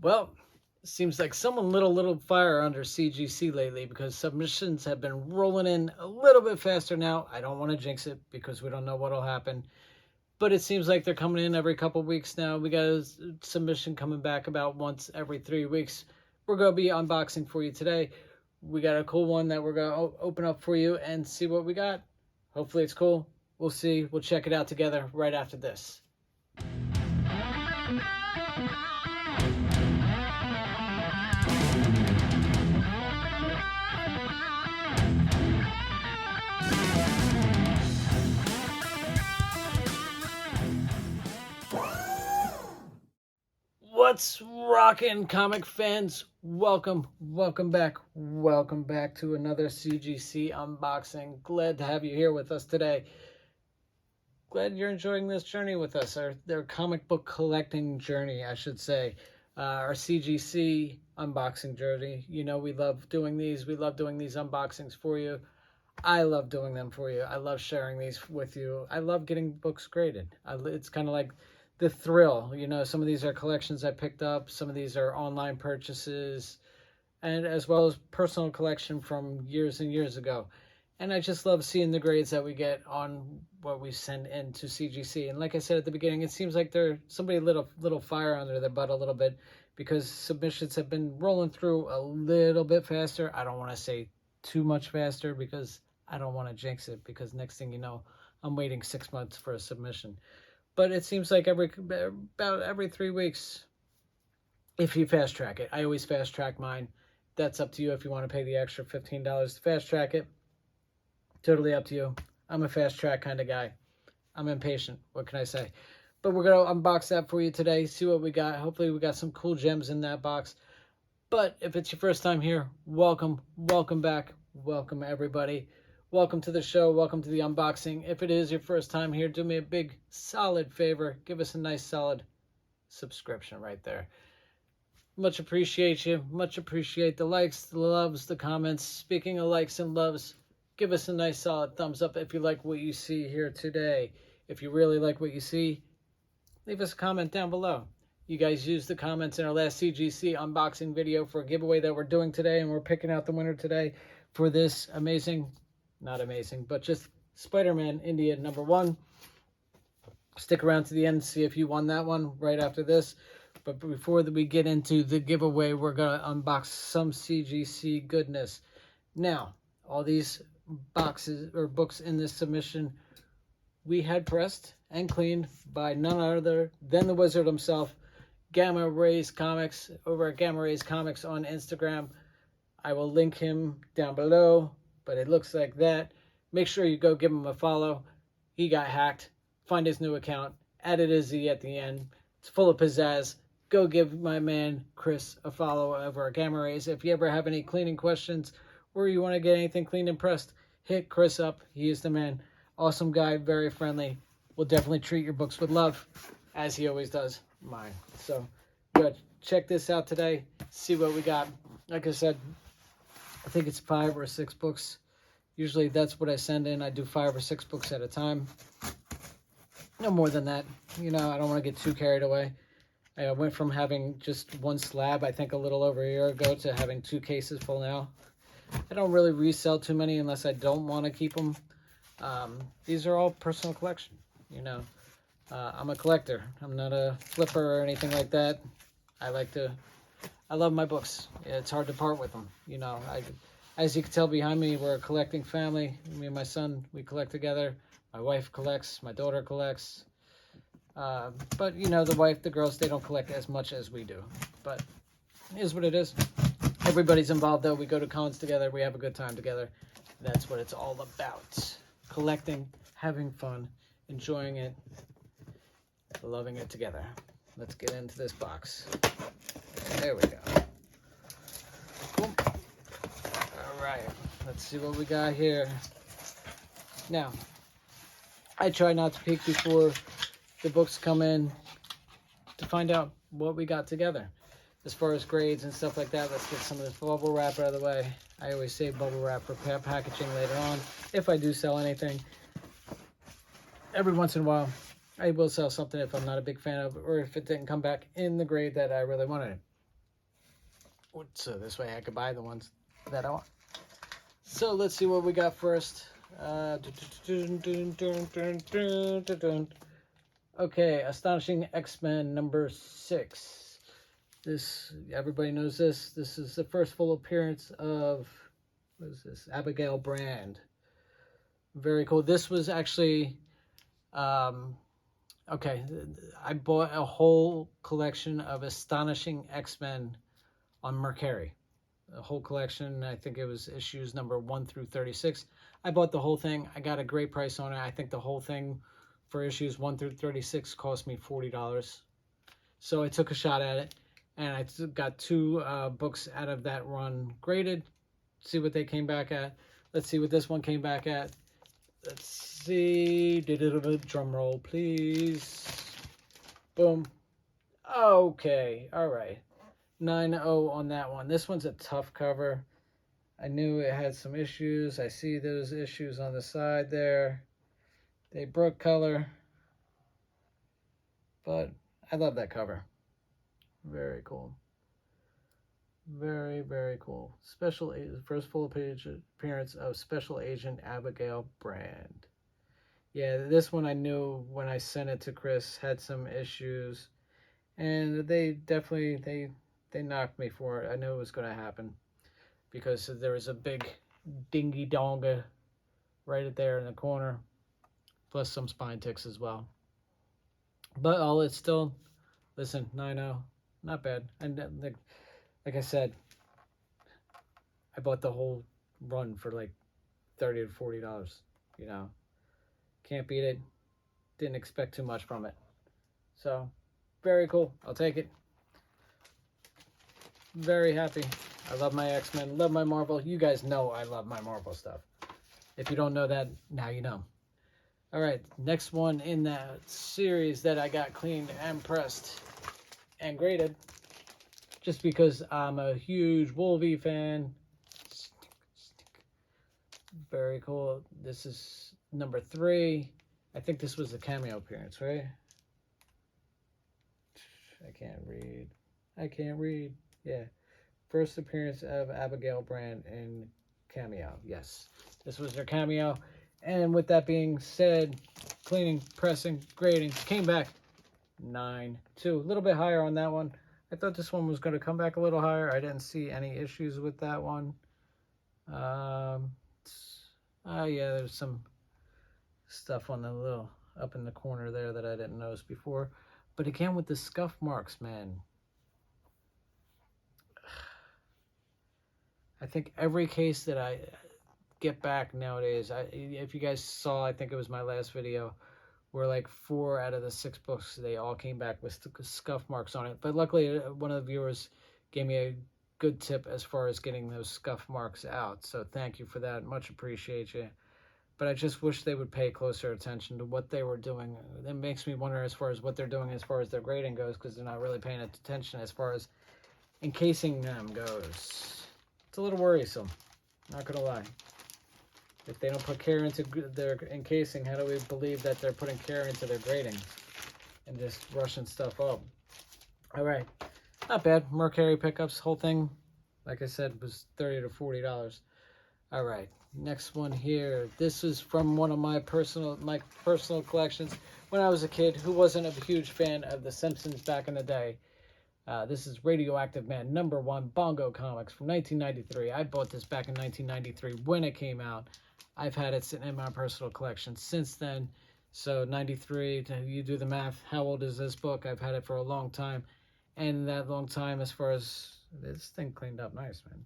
Well, seems like someone lit a little fire under CGC lately because submissions have been rolling in a little bit faster now. I don't want to jinx it because we don't know what'll happen, but it seems like they're coming in every couple weeks now. We got a submission coming back about once every 3 weeks. We're going to be unboxing for you today. We got a cool one that we're going to open up for you and see what we got. Hopefully it's cool. We'll see. We'll check it out together right after this. What's rockin', comic fans? Welcome back to another CGC unboxing. Glad to have you here with us today. Glad you're enjoying this journey with us, their comic book collecting journey, I should say. Our CGC unboxing journey. You know, we love doing these. We love doing these unboxings for you. I love doing them for you. I love sharing these with you. I love getting books graded. It's kind of like the thrill. You know, some of these are collections I picked up. Some of these are online purchases, and as well as personal collection from years and years ago. And I just love seeing the grades that we get on what we send into CGC. And like I said at the beginning, it seems like somebody lit a little fire under their butt a little bit because submissions have been rolling through a little bit faster. I don't want to say too much faster because I don't want to jinx it, because next thing you know, I'm waiting 6 months for a submission. But it seems like about every 3 weeks, if you fast track it. I always fast track mine. That's up to you if you want to pay the extra $15 to fast track it. Totally up to you. I'm a fast track kind of guy. I'm impatient. What can I say? But we're going to unbox that for you today, see what we got. Hopefully we got some cool gems in that box. But if it's your first time here, welcome back. Welcome, everybody. Welcome to the show. Welcome to the unboxing. If it is your first time here, do me a big, solid favor. Give us a nice, solid subscription right there. Much appreciate you. Much appreciate the likes, the loves, the comments. Speaking of likes and loves, give us a nice, solid thumbs up if you like what you see here today. If you really like what you see, leave us a comment down below. You guys used the comments in our last CGC unboxing video for a giveaway that we're doing today, and we're picking out the winner today for this amazing, not amazing, but just Spider-Man India #1. Stick around to the end and see if you won that one right after this. But before we get into the giveaway, we're going to unbox some CGC goodness. Now, all these boxes or books in this submission we had pressed and cleaned by none other than the wizard himself, Gamma Rays Comics, over at Gamma Rays Comics on Instagram. I will link him down below, but it looks like that. Make sure you go give him a follow. He got hacked. Find his new account. Added a Z at the end. It's full of pizzazz. Go give my man Chris a follow over at Gamma Rays. If you ever have any cleaning questions or you want to get anything cleaned and pressed, hit Chris up. He is the man. Awesome guy, very friendly. Will definitely treat your books with love, as he always does mine. So, good. Check this out today. See what we got. Like I said, I think it's 5 or 6 books. Usually that's what I send in. I do 5 or 6 books at a time. No more than that. You know, I don't want to get too carried away. I went from having just 1 slab, I think a little over a year ago, to having 2 cases full now. I don't really resell too many unless I don't want to keep them. These are all personal collection, you know. I'm a collector. I'm not a flipper or anything like that. I love my books. It's hard to part with them, you know. As you can tell behind me, we're a collecting family. Me and my son, we collect together. My wife collects. My daughter collects. But, you know, the girls, they don't collect as much as we do. But it is what it is. Everybody's involved, though. We go to cons together. We have a good time together. That's what it's all about. Collecting, having fun, enjoying it, loving it together. Let's get into this box. There we go. Cool. All right. Let's see what we got here. Now, I try not to peek before the books come in to find out what we got together. As far as grades and stuff like that, let's get some of this bubble wrap out of the way. I always save bubble wrap for packaging later on, if I do sell anything. Every once in a while, I will sell something if I'm not a big fan of, or if it didn't come back in the grade that I really wanted it. So this way I could buy the ones that I want. So let's see what we got first. Okay, Astonishing X-Men number 6. This, everybody knows this. This is the first full appearance of, what is this? Abigail Brand. Very cool. This was actually, okay, I bought a whole collection of Astonishing X-Men on Mercari. A whole collection. I think it was issues number 1 through 36. I bought the whole thing. I got a great price on it. I think the whole thing for issues 1 through 36 cost me $40. So I took a shot at it, and I got 2 books out of that run graded. See what they came back at. Let's see what this one came back at. Let's see. Drum roll, please. Boom. Okay. All right. 9-0 on that one. This one's a tough cover. I knew it had some issues. I see those issues on the side there. They broke color. But I love that cover. Very cool. Very, very cool. First full page appearance of Special Agent Abigail Brand. Yeah, this one I knew when I sent it to Chris had some issues. And they definitely, they knocked me for it. I knew it was going to happen because there was a big dingy donga right there in the corner, plus some spine ticks as well. But all it's still, listen, 9-0, not bad. And like I said, I bought the whole run for like $30 to $40. You know, can't beat it. Didn't expect too much from it. So, very cool. I'll take it. Very happy. I love my X-Men, love my Marvel. You guys know I love my Marvel stuff. If you don't know that, now you know. All right, next one in that series that I got cleaned and pressed and graded, just because I'm a huge Wolvie fan. Very cool. This is number 3. I think this was a cameo appearance, right? I can't read. Yeah. First appearance of Abigail Brand in cameo. Yes. This was her cameo. And with that being said, cleaning, pressing, grading, came back 9-2. A little bit higher on that one. I thought this one was going to come back a little higher. I didn't see any issues with that one. Yeah, there's some stuff on the little up in the corner there that I didn't notice before. But again, with the scuff marks, man. I think every case that I get back nowadays, if you guys saw, I think it was my last video, where like 4 out of the 6 books, they all came back with scuff marks on it. But luckily, one of the viewers gave me a good tip as far as getting those scuff marks out. So thank you for that. Much appreciate you. But I just wish they would pay closer attention to what they were doing. It makes me wonder as far as what they're doing as far as their grading goes, because they're not really paying attention as far as encasing them goes. It's a little worrisome, not gonna lie. If they don't put care into their encasing, how do we believe that they're putting care into their grading and just rushing stuff up? All right, not bad. Mercari pickups, whole thing, like I said, was $30 to $40. All right, next one here. This is from one of my personal collections. When I was a kid who wasn't a huge fan of The Simpsons back in the day, this is Radioactive Man #1 Bongo Comics from 1993. I bought this back in 1993 when it came out. I've had it sitting in my personal collection since then. So 93, you do the math. How old is this book? I've had it for a long time. And that long time, as far as this thing cleaned up nice, man.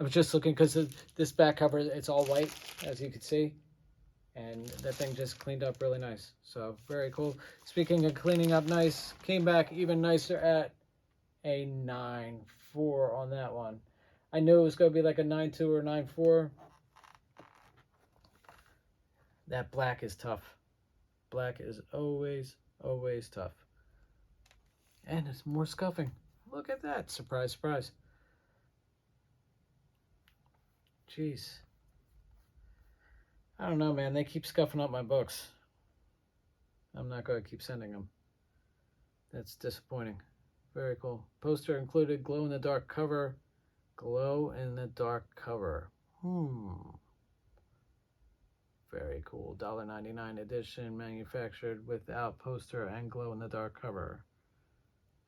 I was just looking because this back cover, it's all white, as you can see. And that thing just cleaned up really nice. So, very cool. Speaking of cleaning up nice, came back even nicer at a 9-4 on that one. I knew it was going to be like a 9-2 or 9-4. That black is tough. Black is always, always tough. And it's more scuffing. Look at that. Surprise, surprise. Jeez. I don't know, man. They keep scuffing up my books. I'm not going to keep sending them. That's disappointing. Very cool. Poster included glow-in-the-dark cover. Glow-in-the-dark cover. Very cool. $1.99 edition, manufactured without poster and glow-in-the-dark cover.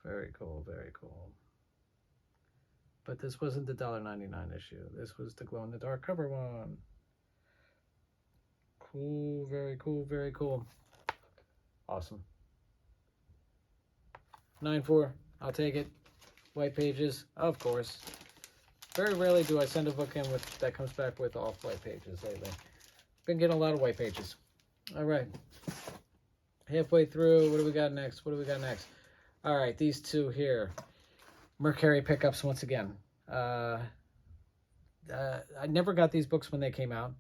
Very cool, very cool. But this wasn't the $1.99 issue. This was the glow-in-the-dark cover one. Cool, very cool, very cool. Awesome. 9.4, I'll take it. White pages, of course. Very rarely do I send a book in that comes back with off white pages lately. Been getting a lot of white pages. All right. Halfway through, what do we got next? What do we got next? All right, these two here. Mercari pickups once again. I never got these books when they came out.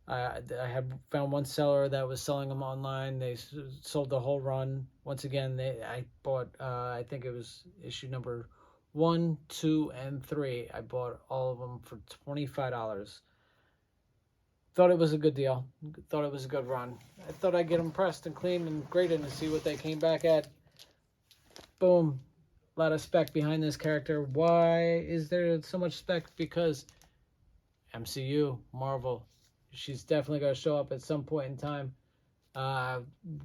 I had found one seller that was selling them online. They sold the whole run. Once again, I bought, I think it was issue number 1, 2, and 3. I bought all of them for $25. Thought it was a good deal. Thought it was a good run. I thought I'd get them pressed and cleaned and graded and see what they came back at. Boom. A lot of spec behind this character. Why is there so much spec? Because MCU, Marvel. She's definitely going to show up at some point in time.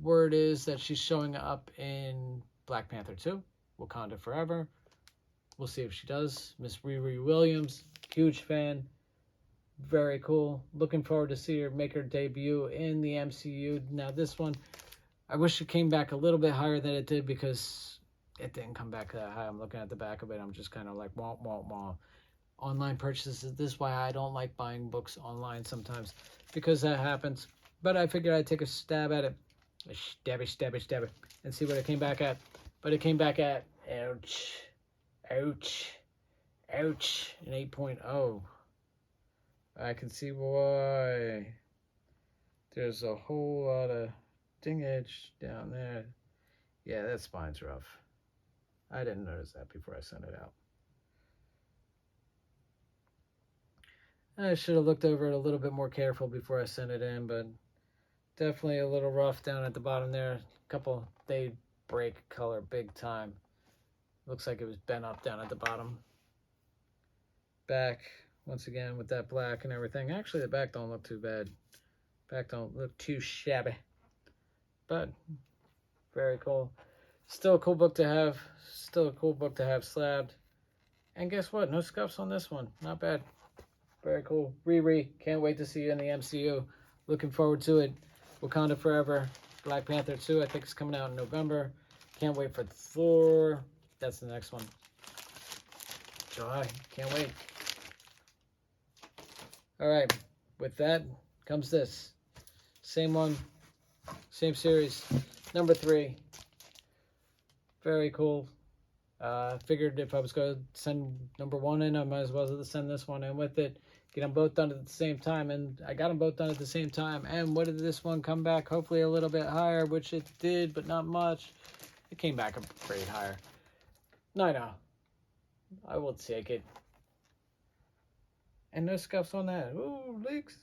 Word is that she's showing up in Black Panther 2, Wakanda Forever. We'll see if she does. Miss Riri Williams, huge fan. Very cool. Looking forward to see her make her debut in the MCU. Now this one, I wish it came back a little bit higher than it did because it didn't come back that high. I'm looking at the back of it. I'm just kind of like, wah, wah, wah. Online purchases. This is why I don't like buying books online sometimes, because that happens. But I figured I'd take a stab at it. Stab it, and see what it came back at. But it came back at, ouch, ouch, ouch, an 8.0. I can see why. There's a whole lot of dingage down there. Yeah, that spine's rough. I didn't notice that before I sent it out. I should have looked over it a little bit more careful before I sent it in, but definitely a little rough down at the bottom there. They break color big time. Looks like it was bent up down at the bottom. Back, once again, with that black and everything. Actually, the back don't look too bad. Back don't look too shabby. But, very cool. Still a cool book to have. Still a cool book to have slabbed. And guess what? No scuffs on this one. Not bad. Very cool. Riri, can't wait to see you in the MCU. Looking forward to it. Wakanda Forever. Black Panther 2, I think, is coming out in November. Can't wait for Thor. That's the next one. July. Can't wait. All right. With that comes this. Same one. Same series. Number 3. Very cool. Figured if I was going to send number 1 in, I might as well send this one in with it. Get them both done at the same time. And I got them both done at the same time. And what did this one come back? Hopefully a little bit higher, which it did, but not much. It came back a pretty higher. No. I will take it. And no scuffs on that. Ooh, leaks.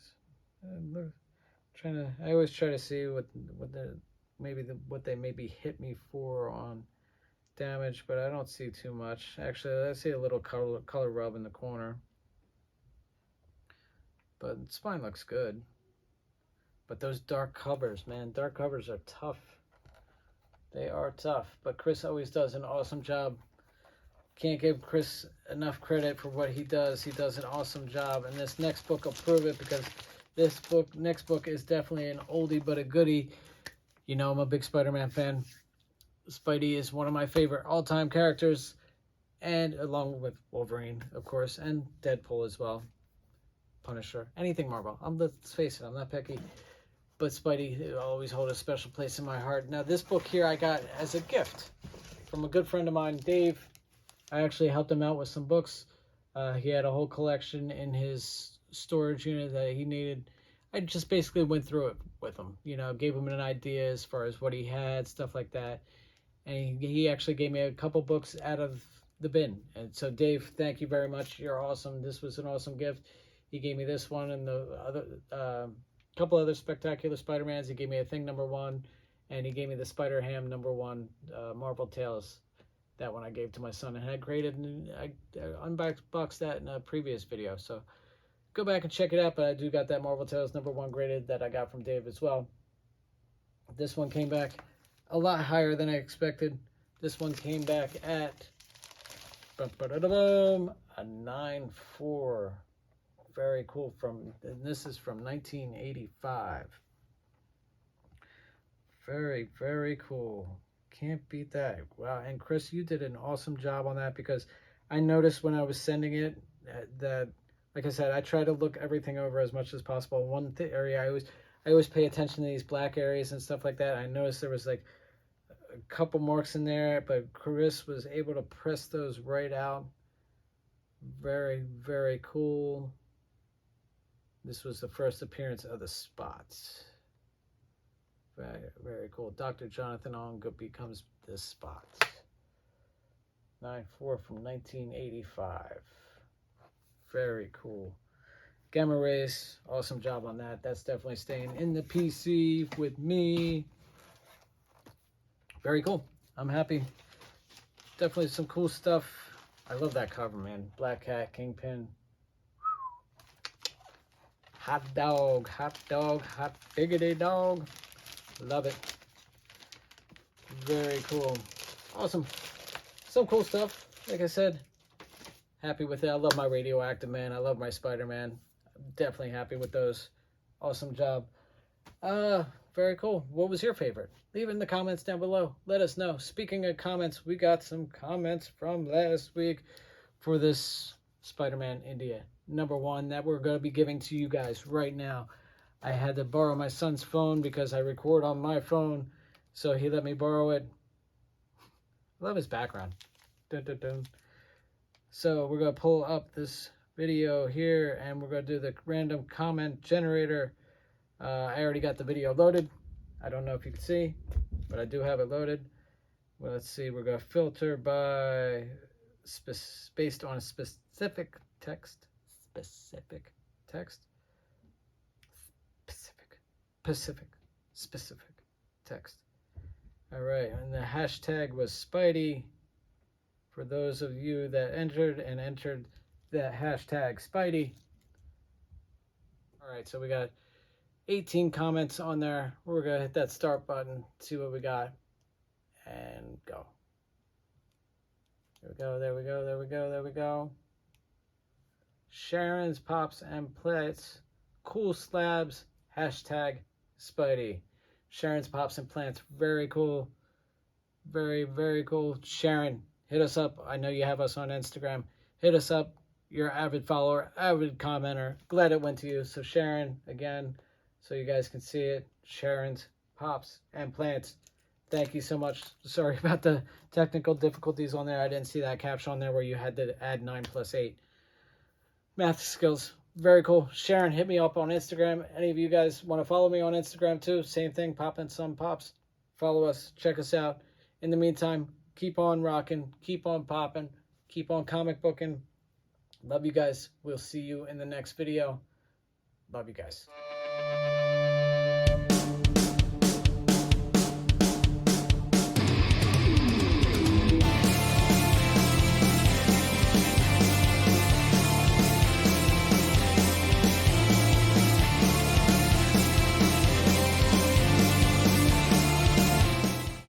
I always try to see what they maybe hit me for on damage, but I don't see too much. Actually, I see a little color rub in the corner. But the spine looks good. But those dark covers, man, dark covers are tough. They are tough. But Chris always does an awesome job. Can't give Chris enough credit for what he does. He does an awesome job. And this next book will prove it, because this next book is definitely an oldie but a goodie. You know, I'm a big Spider-Man fan. Spidey is one of my favorite all-time characters, and along with Wolverine, of course, and Deadpool as well. Punisher, anything Marvel. Let's face it, I'm not picky, but Spidey will always hold a special place in my heart. Now, this book here I got as a gift from a good friend of mine, Dave. I actually helped him out with some books. He had a whole collection in his storage unit that he needed. I just basically went through it with him, you know, gave him an idea as far as what he had, stuff like that. And he actually gave me a couple books out of the bin. And so, Dave, thank you very much. You're awesome. This was an awesome gift. He gave me this one and the other couple other Spectacular Spider-Mans. He gave me a Thing #1, and he gave me the Spider-Ham #1 Marvel Tales. That one I gave to my son and had graded, and I unboxed that in a previous video. So go back and check it out. But I do got that Marvel Tales #1 graded that I got from Dave as well. This one came back a lot higher than I expected. This one came back at a 9.4. Very cool. And this is from 1985. Very, very cool. Can't beat that. Wow. And Chris, you did an awesome job on that, because I noticed when I was sending it that, like I said, I try to look everything over as much as possible. One area I always pay attention to these black areas and stuff like that. I noticed there was like a couple marks in there, but Chris was able to press those right out. Very, very cool. This was the first appearance of the spots. Very, very cool. Dr. Jonathan Ong becomes the spots. 9.4 from 1985. Very cool. Gamma rays, awesome job on that. That's definitely staying in the PC with me. Very cool. I'm happy. Definitely some cool stuff. I love that cover, man. Black Cat, Kingpin. Hot dog, hot diggity dog. Love it. Very cool. Awesome. Some cool stuff. Like I said, happy with it. I love my Radioactive Man. I love my Spider-Man. I'm definitely happy with those. Awesome job. Very cool. What was your favorite? Leave it in the comments down below. Let us know. Speaking of comments, we got some comments from last week for this Spider-Man India #1 that we're going to be giving to you guys right now. I had to borrow my son's phone because I record on my phone, so he let me borrow it. I love his background. Dun, dun, dun. So we're going to pull up this video here, and we're going to do the random comment generator. I already got the video loaded. I don't know if you can see, but I do have it loaded. Well, let's see. We're going to filter by based on a specific text. Specific text. All right, and the hashtag was Spidey. For those of you that entered that hashtag Spidey. All right, so we got 18 comments on there. We're gonna hit that start button, see what we got, and go. There we go. Sharon's Pops and Plants, cool slabs, hashtag Spidey. Sharon's Pops and Plants, very cool. Very, very cool. Sharon, hit us up. I know you have us on Instagram. Hit us up. You're an avid follower, avid commenter. Glad it went to you. So Sharon, again, so you guys can see it. Sharon's Pops and Plants. Thank you so much. Sorry about the technical difficulties on there. I didn't see that caption on there where you had to add 9 + 8. Math skills. Very cool. Sharon, hit me up on Instagram. Any of you guys want to follow me on Instagram too? Same thing, Poppin' Some Pops. Follow us. Check us out. In the meantime, keep on rocking. Keep on popping. Keep on comic booking. Love you guys. We'll see you in the next video. Love you guys.